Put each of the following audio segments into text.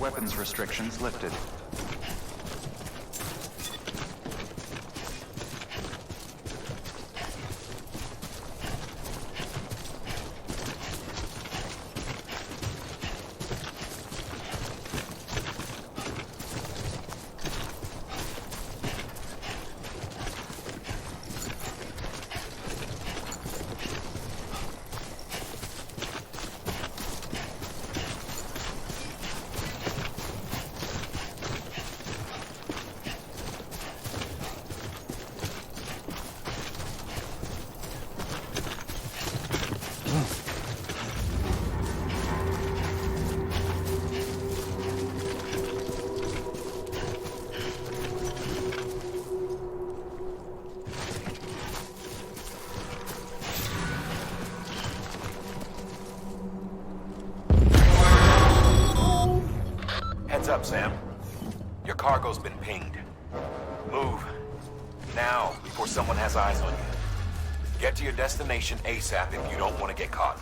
weapons restrictions lifted. Heads up, Sam. Your cargo's been pinged. Move. Now, before someone has eyes on you. Get to your destination ASAP if you don't want to get caught.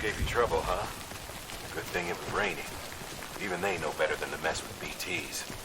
Gave you trouble, huh? Good thing it was raining. Even they know better than to mess with BTs.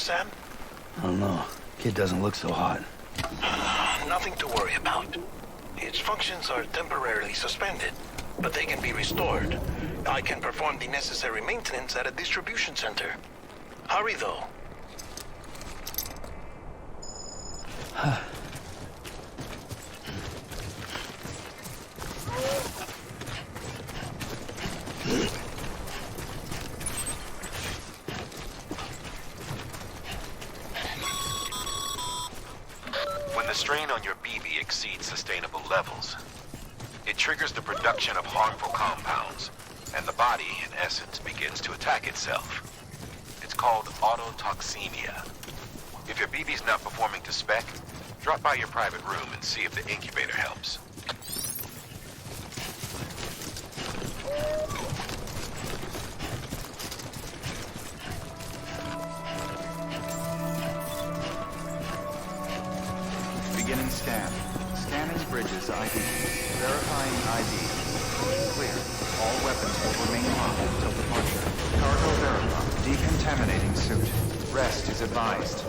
Sam? I don't know. Kid doesn't look so hot. Nothing to worry about. Its functions are temporarily suspended, but they can be restored. I can perform the necessary maintenance at a distribution center. Hurry, though. When the strain on your BB exceeds sustainable levels, it triggers the production of harmful compounds, and the body, in essence, begins to attack itself. It's called autotoxemia. If your BB's not performing to spec, drop by your private room and see if the incubator helps. Beginning scan. Scanning bridges ID. Verifying ID. Clear. All weapons will remain locked until departure. Cargo verified. Decontaminating suit. Rest is advised.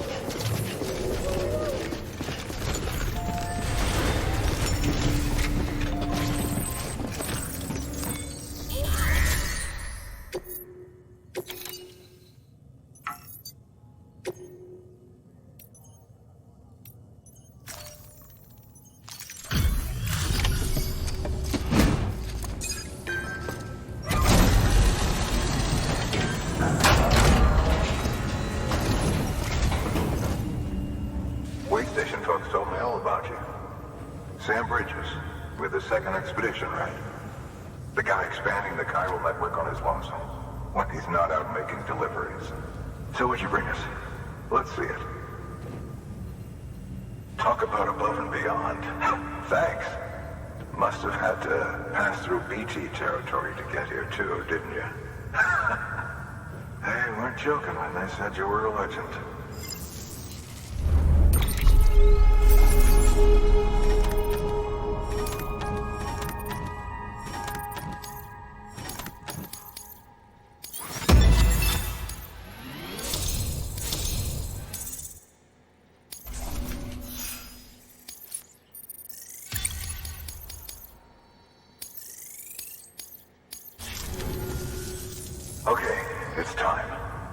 all about you. Sam Bridges, with the second expedition, right? The guy expanding the chiral network on his lonesome, when he's not out making deliveries. So what'd you bring us? Let's see it. Talk about above and beyond. Thanks. Must have had to pass through BT territory to get here too, didn't you? They weren't joking when they said you were a legend. Okay, it's time.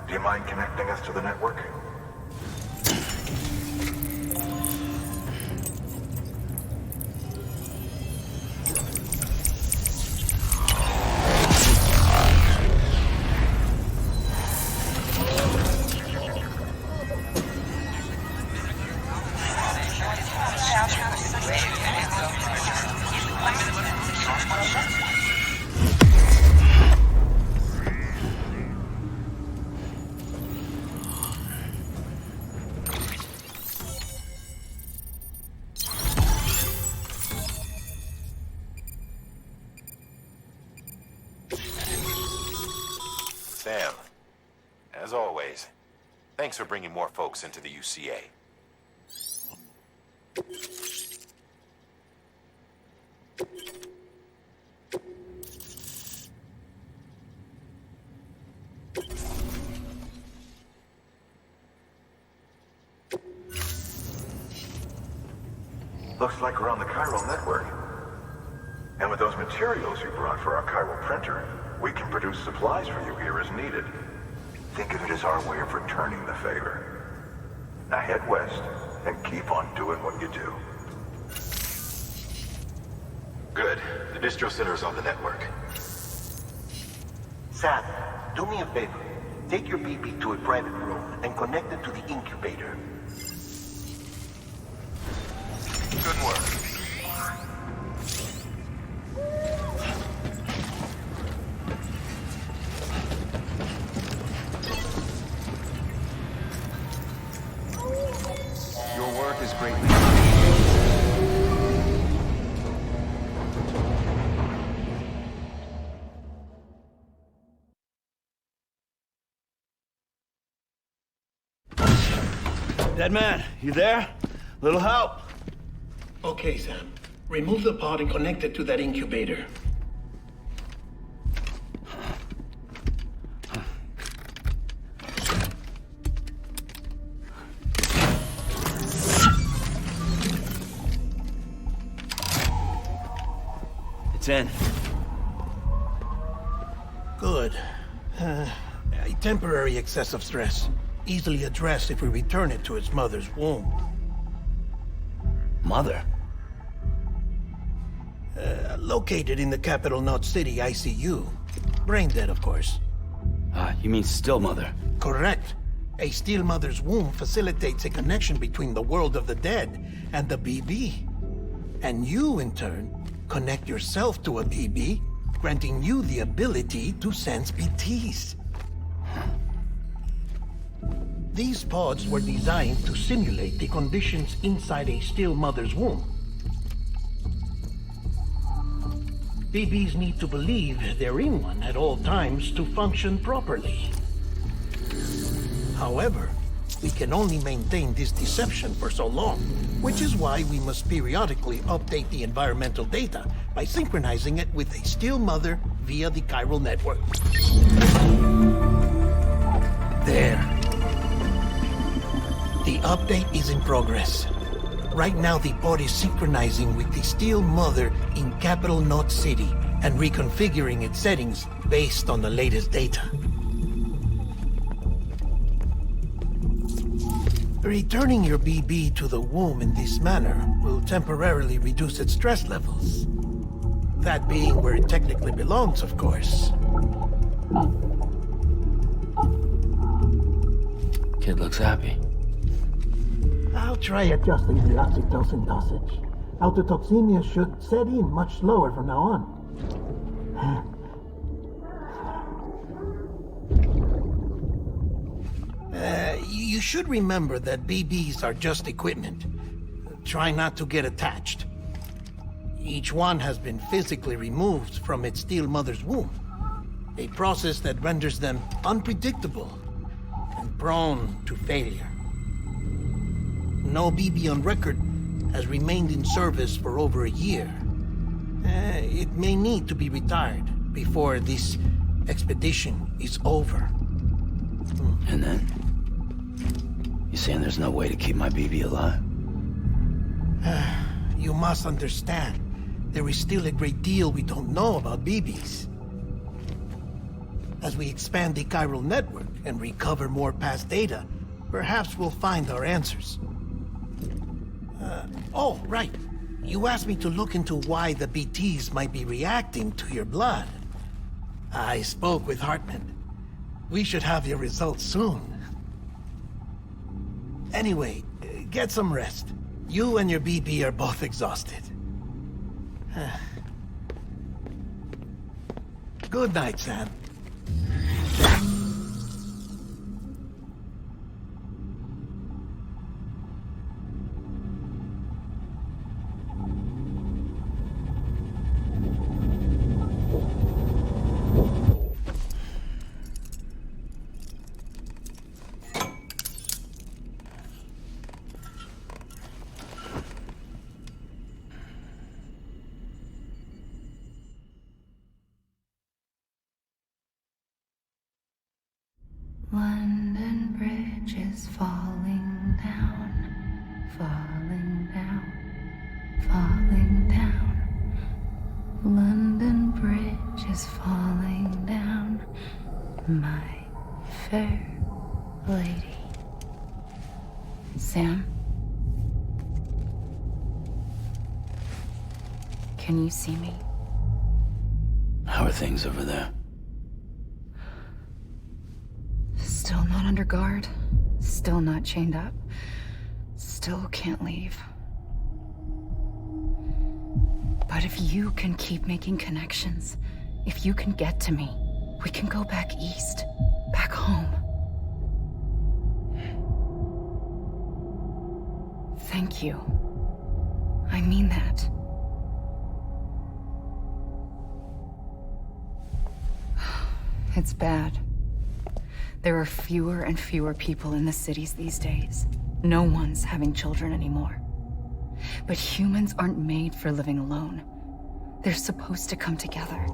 Do you mind connecting us to the network? Sam, as always, thanks for bringing more folks into the UCA. Looks like we're on the chiral network. And with those materials you brought for our chiral printer, we can produce supplies for you here as needed. Think of it as our way of returning the favor. Now head west and keep on doing what you do. Good. The distro center is on the network. Sam, do me a favor. Take your BB to a private room and connect it to the incubator. Good work. Your work is greatly Dead man, you there? Little help? Okay, Sam. Remove the pod and connect it to that incubator. It's in. Good. A temporary excessive stress. Easily addressed if we return it to its mother's womb. Mother? Located in the capital Knot City ICU. Brain dead, of course. You mean still mother? Correct. A steel mother's womb facilitates a connection between the world of the dead and the BB. And you, in turn, connect yourself to a BB, granting you the ability to sense BTs. These pods were designed to simulate the conditions inside a still mother's womb. BBs need to believe they're in one at all times to function properly. However, we can only maintain this deception for so long, which is why we must periodically update the environmental data by synchronizing it with a still mother via the chiral network. There. The update is in progress. Right now, the pod is synchronizing with the Steel Mother in Capital Knot City and reconfiguring its settings based on the latest data. Returning your BB to the womb in this manner will temporarily reduce its stress levels. That being where it technically belongs, of course. Kid looks happy. I'll Try adjusting the oxytocin dosage. Autotoxemia should set in much slower from now on. You should remember that BBs are just equipment. Try not to get attached. Each one has been physically removed from its steel mother's womb. A process that renders them unpredictable and prone to failure. No BB on record has remained in service for over a year. It may need to be retired before this expedition is over. And then? You saying there's no way to keep my BB alive? You must understand, there is still a great deal we don't know about BBs. As we expand the chiral network and recover more past data, perhaps we'll find our answers. Oh, right. You asked me to look into why the BTs might be reacting to your blood. I spoke with Hartman. We should have your results soon. Anyway, get some rest. You and your BB are both exhausted. Good night, Sam. London Bridge is falling down, falling down, falling down. London Bridge is falling down, my fair lady. Sam? Can you see me? How are things over there? Still not under guard, still not chained up, still can't leave. But if you can keep making connections, if you can get to me, we can go back east, back home. Thank you. I mean that. It's bad. There are fewer and fewer people in the cities these days. No one's having children anymore. But humans aren't made for living alone. They're supposed to come together,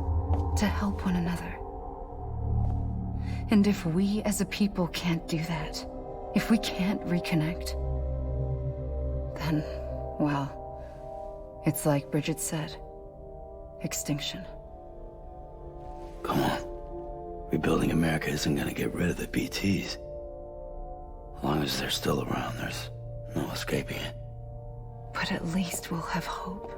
to help one another. And if we as a people can't do that, if we can't reconnect, then, well, it's like Bridget said, extinction. Come on. Rebuilding America isn't gonna get rid of the BTs. As long as they're still around, there's no escaping it. But at least we'll have hope.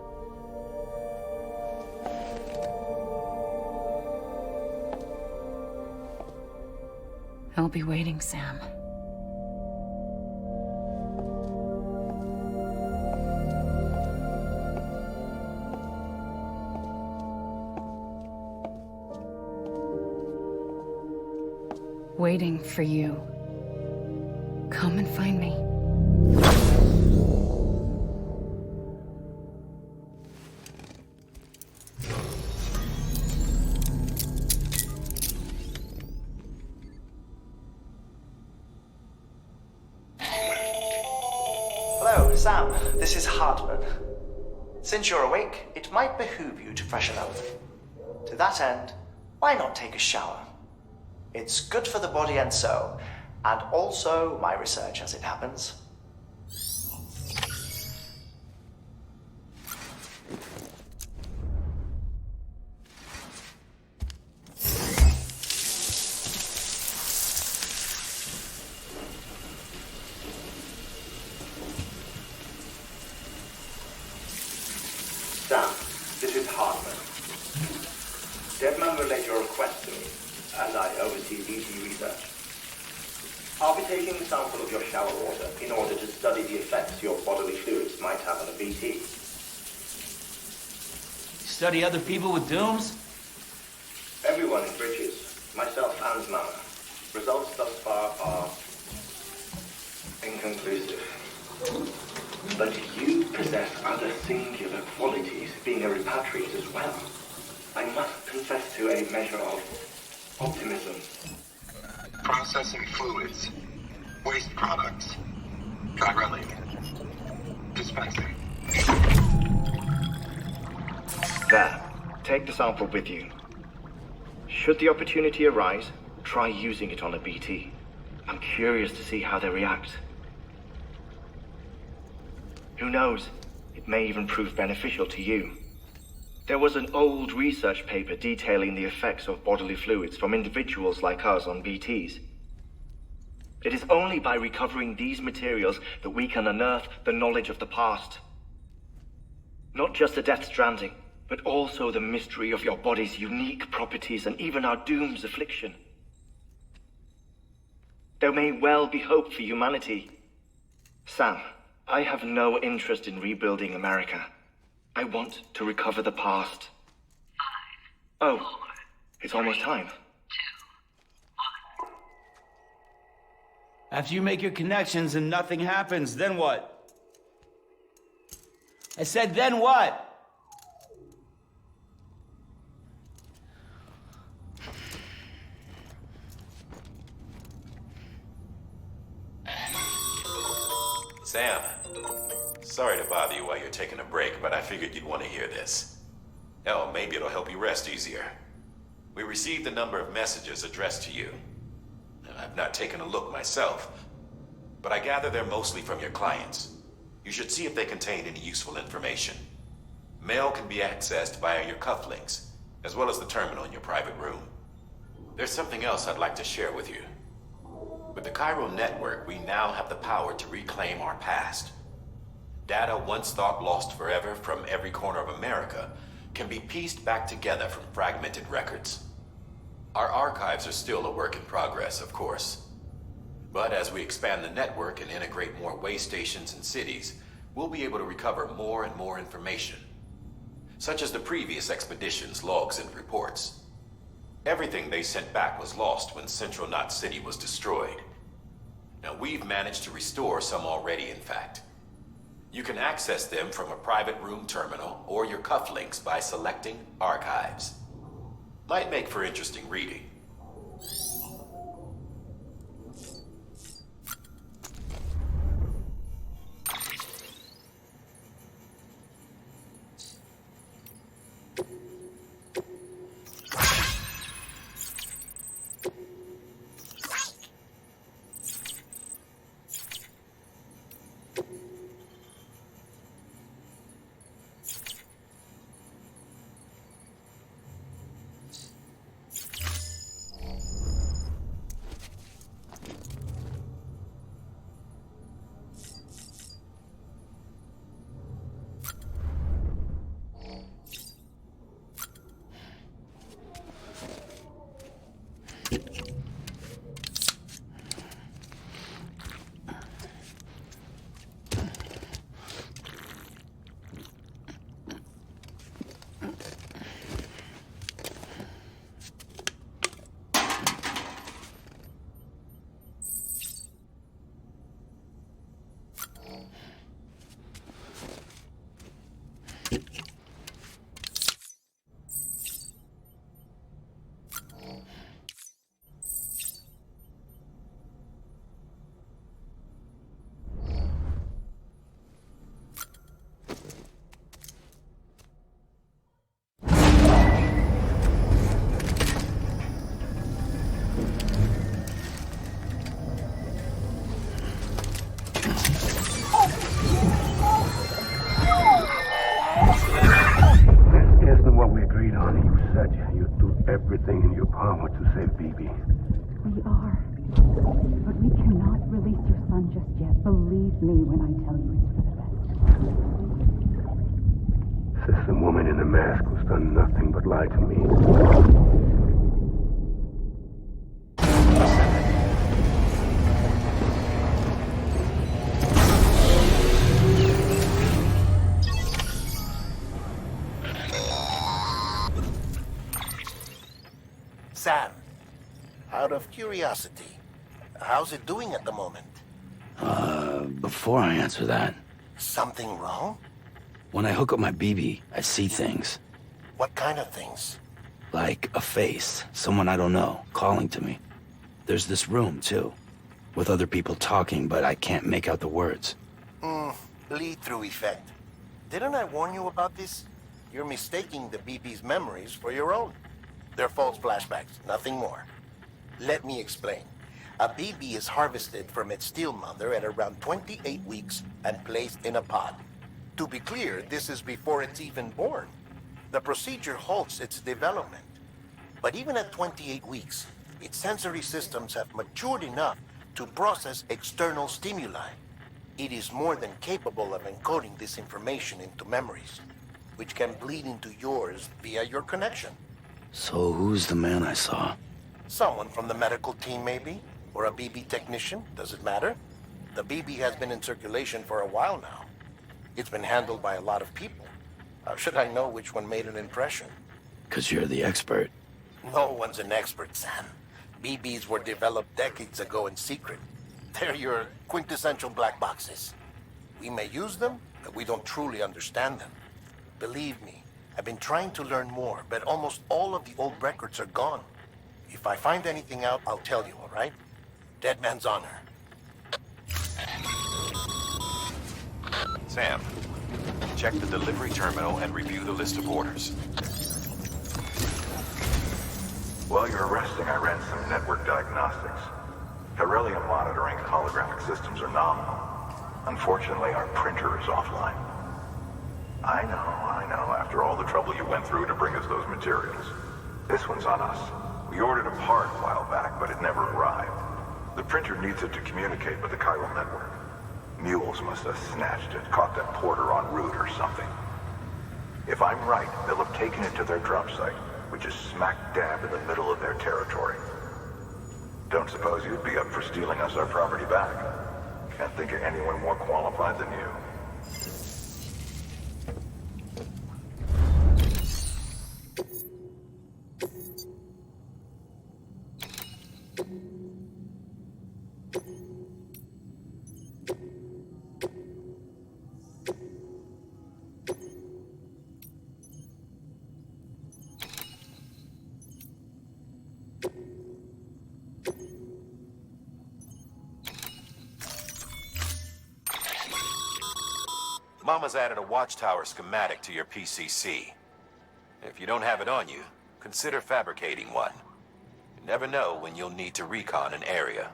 I'll be waiting, Sam. Waiting for you. Come and find me. Hello, Sam. This is Hartman. Since you're awake, it might behoove you to freshen up. To that end, why not take a shower? It's good for the body and soul, and also my research as it happens. Sam, this is Hartman. Deadman relayed your request to me, as I oversee BT research. I'll be taking a sample of your shower water in order to study the effects your study other people with dooms? Everyone in Bridges, myself and Mama. Results thus far are inconclusive. But you possess other singular qualities, being a repatriate as well. I must confess to a measure of optimism. Processing fluids. Waste products. Dry dispensing. There. Take the sample with you. Should the opportunity arise, try using it on a BT. I'm curious to see how they react. Who knows? It may even prove beneficial to you. There was an old research paper detailing the effects of bodily fluids from individuals like us on BTs. It is only by recovering these materials that we can unearth the knowledge of the past. Not just the Death Stranding, but also the mystery of your body's unique properties and even our doom's affliction. There may well be hope for humanity. Sam, I have no interest in rebuilding America. I want to recover the past. 5, 4, it's almost time. 2, 1. After you make your connections and nothing happens, then what? I said, then what? Sam, sorry to bother you while you're taking a break, but I figured you'd want to hear this. Hell, maybe it'll help you rest easier. We received a number of messages addressed to you. I've not taken a look myself, but I gather they're mostly from your clients. You should see if they contain any useful information. Mail can be accessed via your cufflinks, as well as the terminal in your private room. There's something else I'd like to share with you. With the Cairo network, we now have the power to reclaim our past. Data once thought lost forever from every corner of America can be pieced back together from fragmented records. Our archives are still a work in progress, of course. But as we expand the network and integrate more way stations and cities, we'll be able to recover more and more information, such as the previous expedition's logs and reports. Everything they sent back was lost when Central Knot City was destroyed. Now we've managed to restore some already, in fact. You can access them from a private room terminal or your cufflinks by selecting Archives. Might make for interesting reading. Everything in your power to save BB. We are. But we cannot release your son just yet. Believe me when I tell you it's for the best. Says the woman in the mask who's done nothing but lie to me. out of curiosity, how's it doing at the moment? Before I answer that, Something wrong? when I hook up my BB, I see things. What kind of things? Like a face, someone I don't know, calling to me. There's this room, too, with other people talking, but I can't make out the words. Bleed-through effect. Didn't I warn you about this? You're mistaking the BB's memories for your own. They're false flashbacks, nothing more. Let me explain. A BB is harvested from its steel mother at around 28 weeks and placed in a pod. To be clear, this is before it's even born. The procedure halts its development. But even at 28 weeks, its sensory systems have matured enough to process external stimuli. It is more than capable of encoding this information into memories, which can bleed into yours via your connection. So who's the man I saw? Someone from the medical team, maybe? Or a BB technician? Does it matter? The BB has been in circulation for a while now. It's been handled by a lot of people. How should I know which one made an impression? 'Cause you're the expert. No one's an expert, Sam. BBs were developed decades ago in secret. They're your quintessential black boxes. We may use them, but we don't truly understand them. Believe me, I've been trying to learn more, but almost all of the old records are gone. If I find anything out, I'll tell you, all right? Dead man's honor. Sam, check the delivery terminal and review the list of orders. While you're resting, I ran some network diagnostics. Beryllium monitoring and holographic systems are nominal. Unfortunately, our printer is offline. I know, after all the trouble you went through to bring us those materials. This one's on us. We ordered a part a while back, but it never arrived. The printer needs it to communicate with the chiral network. Mules must have snatched it, caught that porter en route or something. If I'm right, they'll have taken it to their drop site, which is smack dab in the middle of their territory. Don't suppose you'd be up for stealing us our property back? Can't think of anyone more qualified than you. Mama's added a watchtower schematic to your PCC. If you don't have it on you, consider fabricating one. You never know when you'll need to recon an area.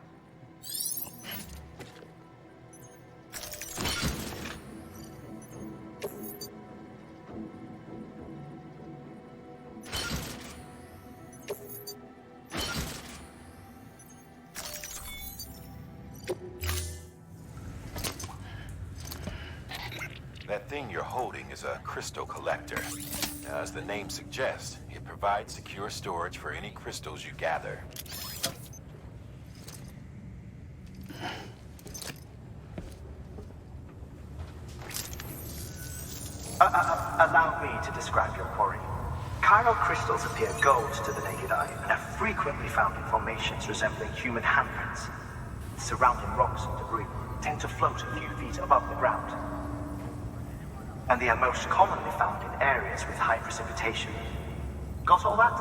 That thing you're holding is a crystal collector. Now, as the name suggests, it provides secure storage for any crystals you gather. Allow me to describe your quarry. Chiral crystals appear gold to the naked eye and are frequently found in formations resembling human handprints. Surrounding rocks and debris tend to float a few feet above the ground. And they are most commonly found in areas with high precipitation. Got all that?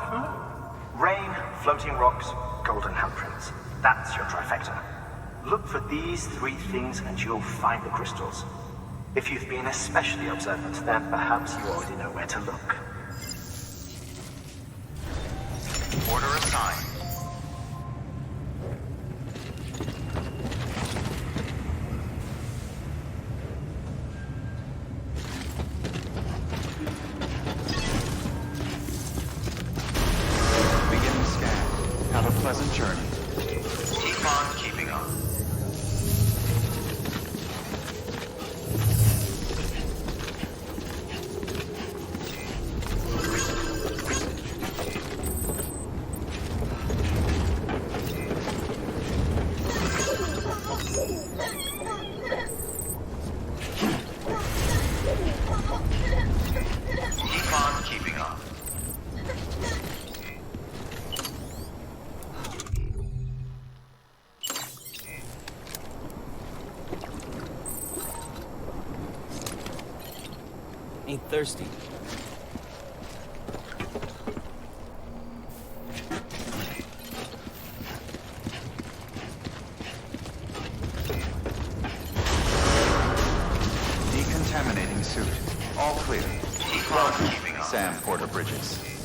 Rain, floating rocks, golden handprints. That's your trifecta. Look for these three things and you'll find the crystals. If you've been especially observant, then perhaps you already know where to look. Order assigned. Beginning scan. Have a pleasant journey. Keep on keeping on. Ain't thirsty. Decontaminating suit. All clear. Sam Porter Bridges.